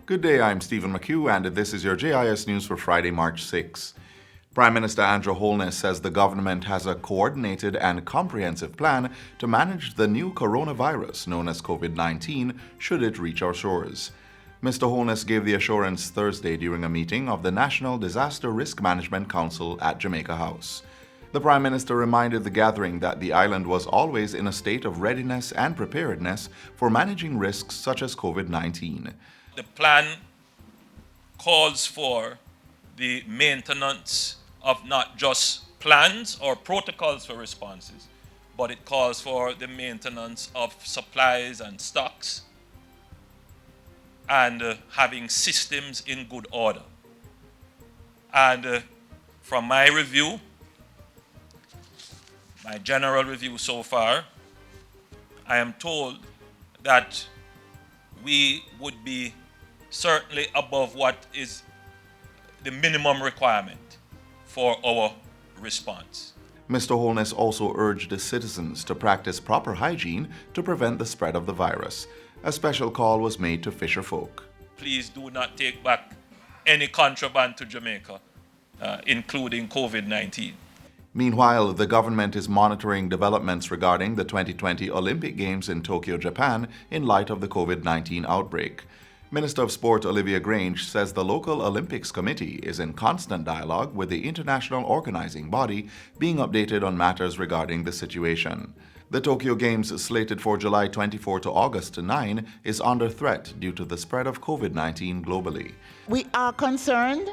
Good day, I'm Stephen McHugh, and this is your JIS News for Friday, March 6. Prime Minister Andrew Holness says the government has a coordinated and comprehensive plan to manage the new coronavirus known as COVID-19 should it reach our shores. Mr. Holness gave the assurance Thursday during a meeting of the National Disaster Risk Management Council at Jamaica House. The Prime Minister reminded the gathering that the island was always in a state of readiness and preparedness for managing risks such as COVID-19. The plan calls for the maintenance of not just plans or protocols for responses, but it calls for the maintenance of supplies and stocks and having systems in good order. And from my review, my general review so far, I am told that we would be certainly above what is the minimum requirement for our response. Mr. Holness also urged the citizens to practice proper hygiene to prevent the spread of the virus. A special call was made to fisherfolk. Please do not take back any contraband to Jamaica, including COVID-19. Meanwhile, the government is monitoring developments regarding the 2020 Olympic Games in Tokyo, Japan, in light of the COVID-19 outbreak. Minister of Sport Olivia Grange says the local Olympics Committee is in constant dialogue with the international organizing body, being updated on matters regarding the situation. The Tokyo Games, slated for July 24 to August 9, is under threat due to the spread of COVID-19 globally. We are concerned,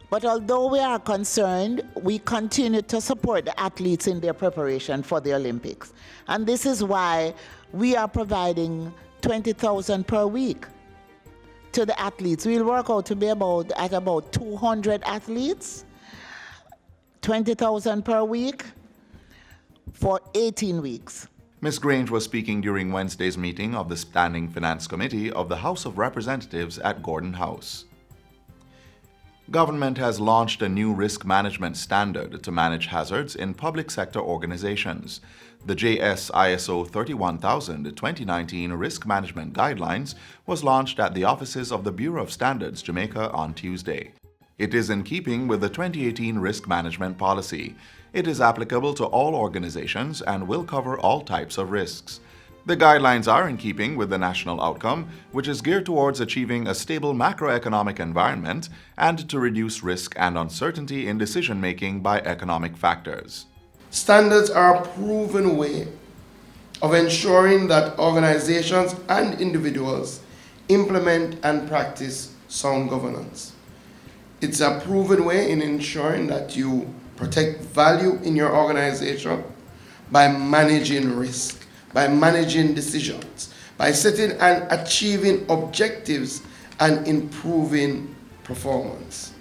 but although we are concerned, we continue to support the athletes in their preparation for the Olympics. And this is why we are providing $20,000 per week to the athletes. We'll work out to be at about 200 athletes, $20,000 per week for 18 weeks. Ms. Grange was speaking during Wednesday's meeting of the Standing Finance Committee of the House of Representatives at Gordon House. Government has launched a new risk management standard to manage hazards in public sector organizations. The JIS ISO 31000-2019 Risk Management Guidelines was launched at the offices of the Bureau of Standards, Jamaica, on Tuesday. It is in keeping with the 2018 Risk Management Policy. It is applicable to all organizations and will cover all types of risks. The guidelines are in keeping with the national outcome, which is geared towards achieving a stable macroeconomic environment and to reduce risk and uncertainty in decision-making by economic factors. Standards are a proven way of ensuring that organizations and individuals implement and practice sound governance. It's a proven way in ensuring that you protect value in your organization by managing risk, by managing decisions, by setting and achieving objectives and improving performance.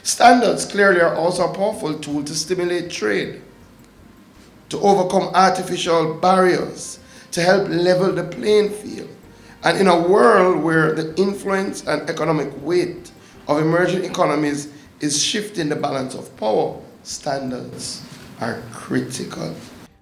Standards clearly are also a powerful tool to stimulate trade, to overcome artificial barriers, to help level the playing field. And in a world where the influence and economic weight of emerging economies is shifting the balance of power, standards are critical.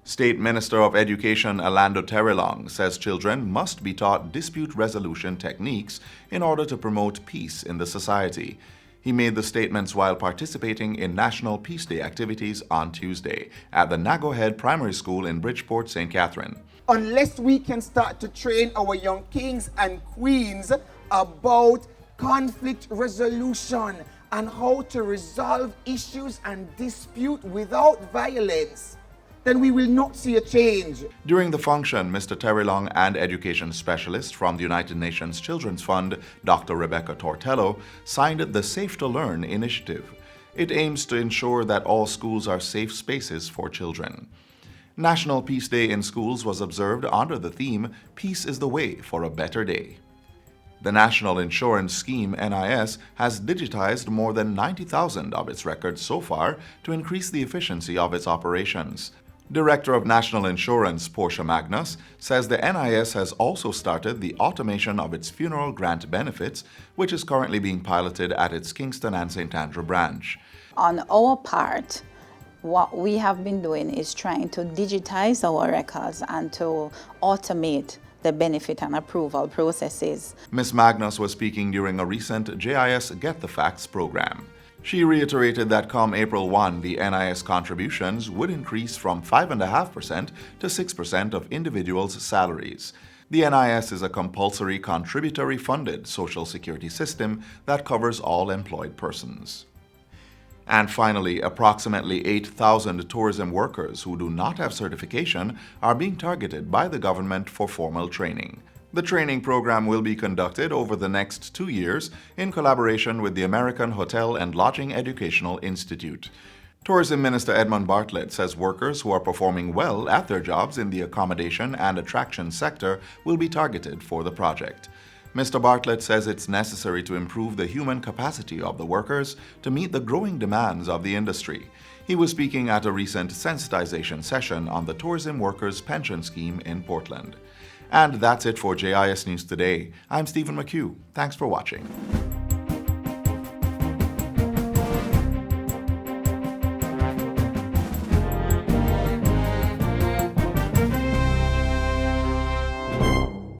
State Minister of Education Orlando Terrelong says children must be taught dispute resolution techniques in order to promote peace in the society. He made the statements while participating in National Peace Day activities on Tuesday at the Nago Head Primary School in Bridgeport, St. Catherine. Unless we can start to train our young kings and queens about conflict resolution and how to resolve issues and dispute without violence, then we will not see a change. During the function, Mr. Terrelong and education specialist from the United Nations Children's Fund, Dr. Rebecca Tortello, signed the Safe to Learn initiative. It aims to ensure that all schools are safe spaces for children. National Peace Day in schools was observed under the theme, Peace is the Way for a Better Day. The National Insurance Scheme, NIS, has digitized more than 90,000 of its records so far to increase the efficiency of its operations. Director of National Insurance, Portia Magnus, says the NIS has also started the automation of its funeral grant benefits, which is currently being piloted at its Kingston and St. Andrew branch. On our part, what we have been doing is trying to digitize our records and to automate the benefit and approval processes. Ms. Magnus was speaking during a recent JIS Get the Facts program. She reiterated that come April 1, the NIS contributions would increase from 5.5% to 6% of individuals' salaries. The NIS is a compulsory contributory funded social security system that covers all employed persons. And finally, approximately 8,000 tourism workers who do not have certification are being targeted by the government for formal training. The training program will be conducted over the next 2 years in collaboration with the American Hotel and Lodging Educational Institute. Tourism Minister Edmund Bartlett says workers who are performing well at their jobs in the accommodation and attraction sector will be targeted for the project. Mr. Bartlett says it's necessary to improve the human capacity of the workers to meet the growing demands of the industry. He was speaking at a recent sensitization session on the Tourism Workers Pension Scheme in Portland. And that's it for JIS News Today. I'm Stephen McHugh. Thanks for watching.